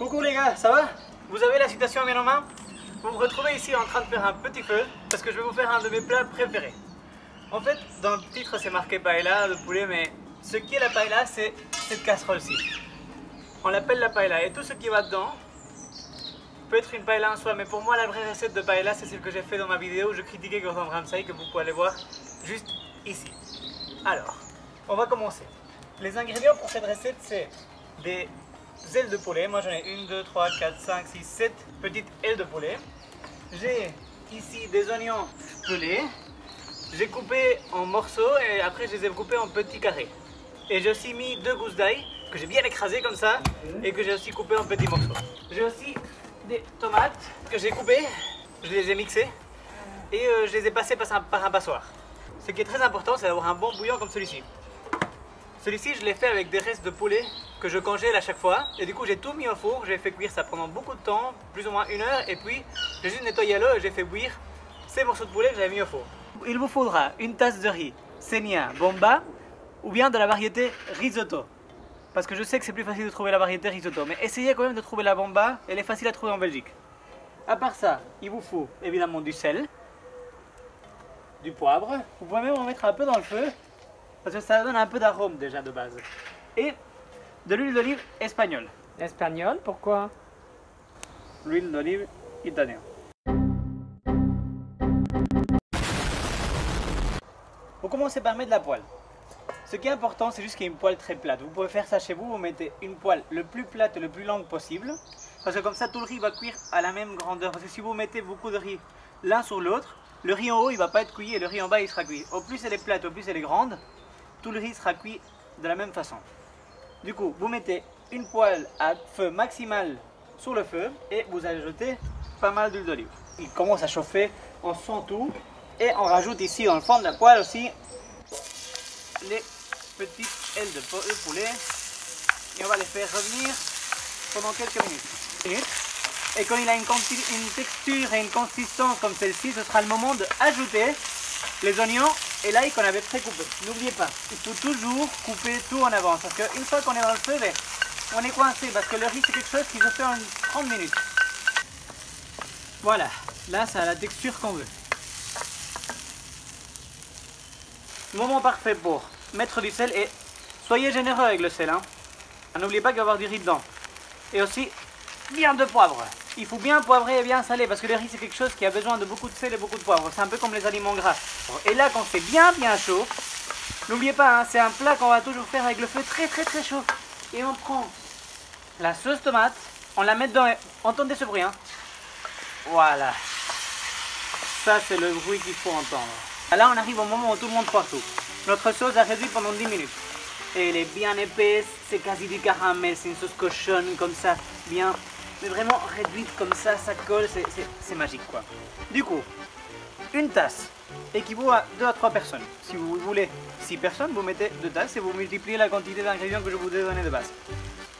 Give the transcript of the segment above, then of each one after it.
Coucou les gars, ça va? Vous avez la citation bien en main? Vous me retrouvez ici en train de faire un petit feu parce que je vais vous faire un de mes plats préférés. En fait, dans le titre c'est marqué paella de poulet, mais ce qui est la paella c'est cette casserole-ci. On l'appelle la paella et tout ce qui va dedans peut être une paella en soi, mais pour moi la vraie recette de paella c'est celle que j'ai fait dans ma vidéo où je critiquais Gordon Ramsay, que vous pouvez aller voir juste ici. Alors, on va commencer. Les ingrédients pour cette recette c'est des ailes de poulet. Moi j'en ai 1, 2, 3, 4, 5, 6, 7 petites ailes de poulet. J'ai ici des oignons pelés. J'ai coupé en morceaux et après je les ai coupés en petits carrés. Et j'ai aussi mis 2 gousses d'ail que j'ai bien écrasées comme ça et que j'ai aussi coupé en petits morceaux. J'ai aussi des tomates que j'ai coupées, je les ai mixées et je les ai passées par un passoire. Ce qui est très important c'est d'avoir un bon bouillon comme celui-ci. Celui-ci je l'ai fait avec des restes de poulet que je congèle à chaque fois et du coup j'ai tout mis au four, j'ai fait cuire ça pendant beaucoup de temps, plus ou moins 1 heure, et puis j'ai juste nettoyé l'eau et j'ai fait bouillir ces morceaux de poulet que j'avais mis au four. Il vous faudra une tasse de riz Sénia Bomba ou bien de la variété risotto, parce que je sais que c'est plus facile de trouver la variété risotto, mais essayez quand même de trouver la Bomba, elle est facile à trouver en Belgique. À part ça, il vous faut évidemment du sel, du poivre, vous pouvez même en mettre un peu dans le feu parce que ça donne un peu d'arôme déjà de base, et de l'huile d'olive espagnole. Espagnol, pourquoi? L'huile d'olive italienne. Vous commencez par mettre la poêle. Ce qui est important, c'est juste qu'il y ait une poêle très plate. Vous pouvez faire ça chez vous, vous mettez une poêle le plus plate et le plus longue possible, parce que comme ça tout le riz va cuire à la même grandeur. Parce que si vous mettez beaucoup de riz l'un sur l'autre, le riz en haut il va pas être cuit et le riz en bas il sera cuit. Au plus elle est plate, au plus elle est grande, tout le riz sera cuit de la même façon. Du coup, vous mettez une poêle à feu maximal sur le feu et vous ajoutez pas mal d'huile d'olive. Il commence à chauffer, on sent tout et on rajoute ici dans le fond de la poêle aussi les petites ailes de poulet et on va les faire revenir pendant quelques minutes. Et quand il a une texture et une consistance comme celle-ci, ce sera le moment d'ajouter les oignons et l'ail qu'on avait précoupé. N'oubliez pas, il faut toujours couper tout en avance parce qu'une fois qu'on est dans le feu, on est coincé parce que le riz c'est quelque chose qui se fait en 30 minutes. Voilà, là ça a la texture qu'on veut. Moment parfait pour mettre du sel et soyez généreux avec le sel. N'oubliez pas qu'il va y avoir du riz dedans. Et aussi bien de poivre. Il faut bien poivrer et bien saler parce que le riz c'est quelque chose qui a besoin de beaucoup de sel et beaucoup de poivre. C'est un peu comme les aliments gras. Et là quand c'est bien chaud, n'oubliez pas, c'est un plat qu'on va toujours faire avec le feu très chaud. Et on prend la sauce tomate, on la met dedans et entendez ce bruit. Voilà. Ça c'est le bruit qu'il faut entendre. Là on arrive au moment où tout le monde part tout. Notre sauce a réduit pendant 10 minutes. Et elle est bien épaisse, c'est quasi du caramel, c'est une sauce cochonne comme ça, bien... Mais vraiment réduite comme ça colle, c'est magique quoi. Du coup, une tasse équivaut à 2 à 3 personnes. Si vous voulez 6 personnes, vous mettez 2 tasses et vous multipliez la quantité d'ingrédients que je vous ai donné de base.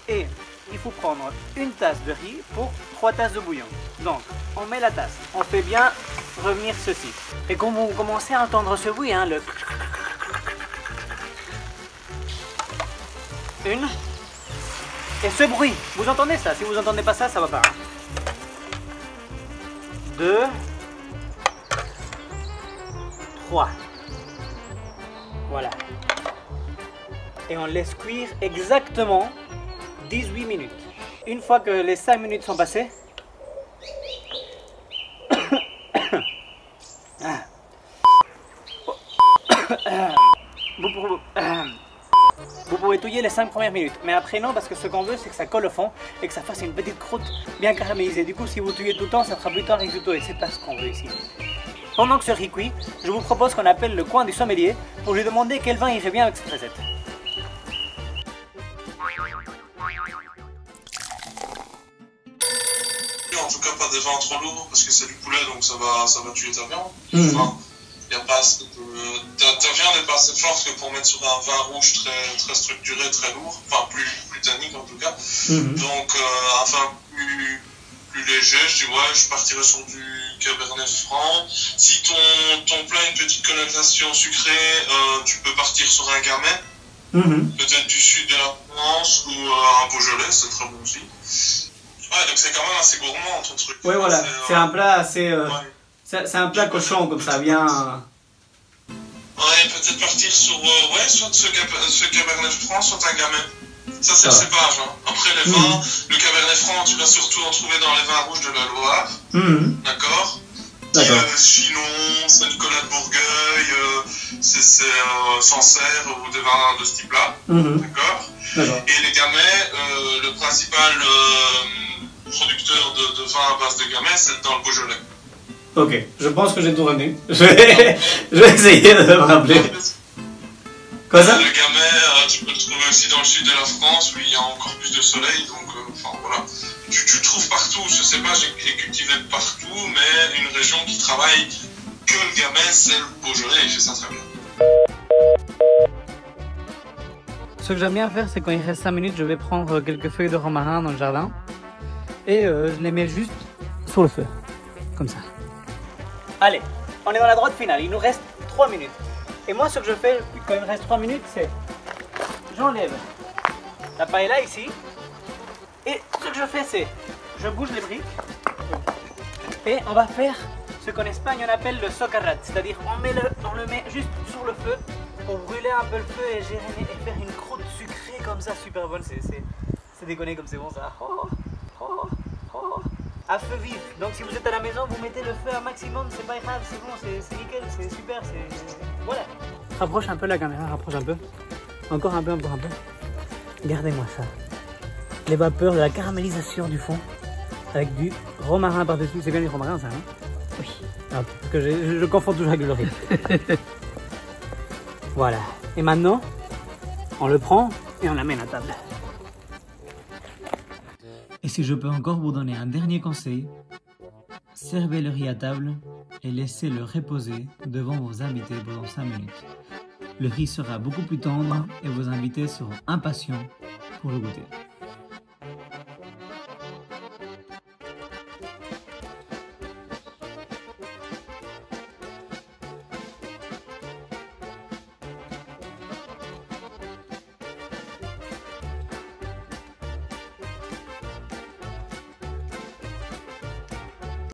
Et il faut prendre une tasse de riz pour 3 tasses de bouillon. Donc, on met la tasse, on fait bien revenir ceci. Et quand vous commencez à entendre ce bruit, le... Une... Et ce bruit, vous entendez ça? Si vous entendez pas ça, ça va pas. 2, 3. Voilà. Et on laisse cuire exactement 18 minutes. Une fois que les 5 minutes sont passées, vous pouvez touiller les 5 premières minutes, mais après non, parce que ce qu'on veut c'est que ça colle au fond et que ça fasse une petite croûte bien caramélisée. Du coup si vous touillez tout le temps, ça fera plutôt un risotto et c'est pas ce qu'on veut ici. Pendant que ce riz cuit, je vous propose qu'on appelle le coin du sommelier pour lui demander quel vin irait bien avec cette recette. En tout cas pas des vins trop lourds parce que c'est du poulet donc ça va tuer ta viande. Enfin, ta viande n'est pas assez forte que pour mettre sur un vin rouge très structuré, très lourd, enfin plus tannique en tout cas. Donc un vin plus léger, je partirais sur du Cabernet Franc. Si ton plat a une petite connotation sucrée, tu peux partir sur un Gamay. Peut-être du sud de la France ou un Beaujolais, c'est très bon aussi. Ouais, donc c'est quand même assez gourmand ton truc. Ouais, voilà, c'est un plat assez... Ouais. C'est un plat cochon, comme ça, bien... Ouais, peut-être partir sur, ouais, soit ce Cabernet Franc, soit un Gamay. Ça, c'est le cépage. Hein. Après, les vins, le Cabernet Franc, tu vas surtout en trouver dans les vins rouges de la Loire. D'accord. Chinon, Saint-Nicolas de Bourgueil, c'est Sancerre ou des vins de ce type-là. D'accord. Et les Gamay, le principal producteur de vin à base de Gamay, c'est dans le Beaujolais. Ok, je pense que j'ai tout retenu. Je vais essayer de me rappeler. Quoi ça? Le Gamay, tu peux le trouver aussi dans le sud de la France où il y a encore plus de soleil, donc enfin voilà. Tu le trouves partout, je sais pas, j'ai cultivé partout, mais une région qui travaille que le Gamay, c'est le Beaujolais, il fait ça très bien. Ce que j'aime bien faire, c'est quand il reste 5 minutes, je vais prendre quelques feuilles de romarin dans le jardin et je les mets juste sur le feu, comme ça. Allez, on est dans la droite finale, il nous reste 3 minutes. Et moi, ce que je fais quand il me reste 3 minutes, c'est j'enlève la paella ici. Et ce que je fais, c'est je bouge les briques. Et on va faire ce qu'en Espagne on appelle le socarrat. C'est-à-dire on le met juste sur le feu pour brûler un peu le feu et faire une croûte sucrée comme ça, super bonne. C'est déconné comme c'est bon ça. À feu vif. Donc si vous êtes à la maison, vous mettez le feu à maximum, c'est pas grave, c'est bon, c'est nickel, c'est super, voilà. Rapproche un peu la caméra, rapproche un peu. Encore un peu, encore un peu. Regardez-moi ça. Les vapeurs de la caramélisation du fond avec du romarin par-dessus. C'est bien du romarin ça, hein? Oui. Ah, parce que je confonds toujours avec le riz. Voilà. Et maintenant, on le prend et on l'amène à table. Et si je peux encore vous donner un dernier conseil, servez le riz à table et laissez-le reposer devant vos invités pendant 5 minutes. Le riz sera beaucoup plus tendre et vos invités seront impatients pour le goûter.